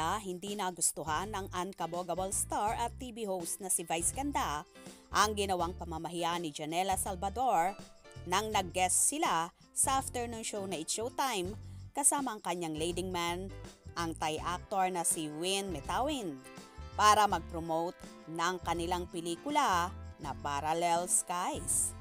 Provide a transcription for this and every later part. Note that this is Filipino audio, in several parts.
Tila hindi nagustuhan ng unkabogable star at TV host na si Vice Ganda ang ginawang pamamahiya ni Janela Salvador nang nag-guest sila sa afternoon show na It's Showtime kasama ang kanyang leading man, ang Thai actor na si Win Metawin, para mag-promote ng kanilang pelikula na Parallel Skies.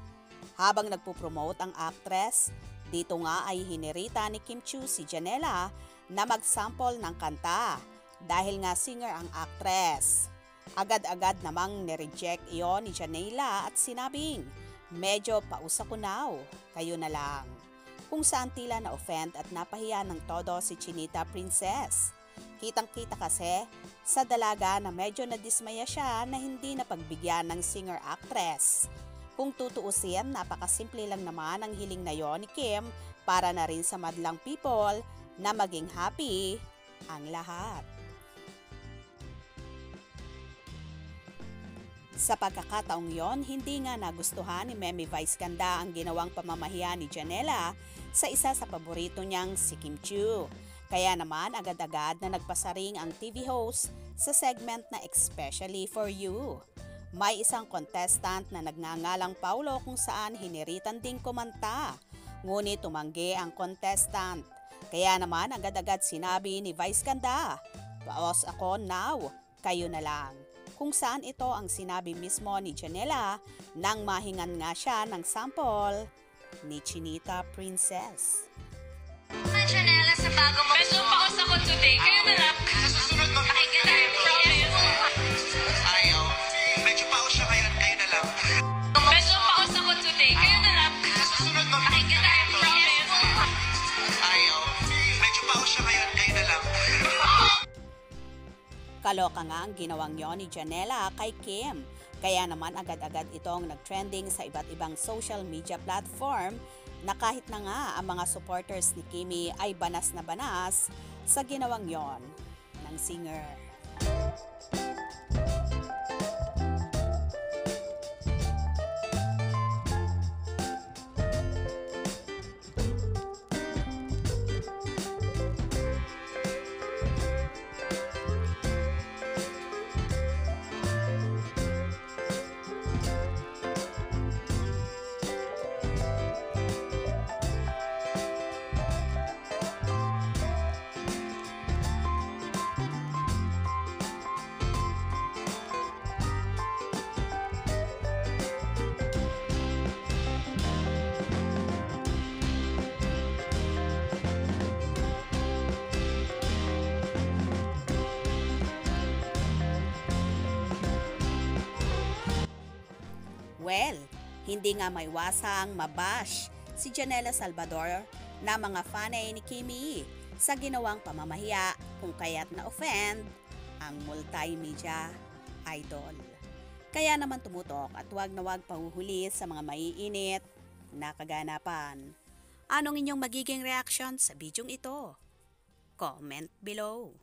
Habang nagpo-promote ang actress, dito nga ay hinirita ni Kim Chiu si Janela na mag-sample ng kanta dahil nga singer ang actress. Agad-agad namang nireject iyon ni Janela at sinabing, "Medyo pausakunaw, kayo na lang." Kung saan tila na-offend at napahiya ng todo si Chinita Princess. Kitang-kita kasi sa dalaga na medyo nadismaya siya na hindi napagbigyan ng singer-actress. Kung tutuusin, napakasimple lang naman ang hiling na yon ni Kim para na rin sa madlang people na maging happy ang lahat. Sa pagkakataong yon, hindi nga nagustuhan ni Meme Vice Ganda ang ginawang pamamahiya ni Janela sa isa sa paborito niyang si Kim Chiu. Kaya naman agad-agad na nagpasaring ang TV host sa segment na Especially for You. May isang contestant na nagngangalang Paulo kung saan hiniritan ding kumanta. Ngunit tumanggi ang contestant. Kaya naman agad-agad sinabi ni Vice Ganda, "Paos ako now, kayo na lang." Kung saan ito ang sinabi mismo ni Janela nang mahingan nga siya ng sample ni Chinita Princess. Janela, sa bago mo. Medyo paos ako today, kaya na lang. Sa susunod mo. Pakinggan tayo, promise. Ayaw. Medyo paos siya ngayon, kayo na lang. Medyo paos ako today, kaya na lang. Sa susunod mo. Pakinggan tayo, promise. Ayaw. Medyo paos siya ngayon, kayo na lang. Kaloka nga ang ginawang yon ni Janela kay Kim. Kaya naman agad-agad itong nag-trending sa iba't ibang social media platform na kahit na nga ang mga supporters ni Kimi ay banas na banas sa ginawang yon ng singer. Well, hindi nga may wasang mabash si Janela Salvador na mga fanay ni Kimi sa ginawang pamamahiya kung kaya't na-offend ang multimedia idol. Kaya naman tumutok at wag na wag pahuhuli sa mga maiinit na kaganapan. Anong inyong magiging reaction sa bidyong ito? Comment below.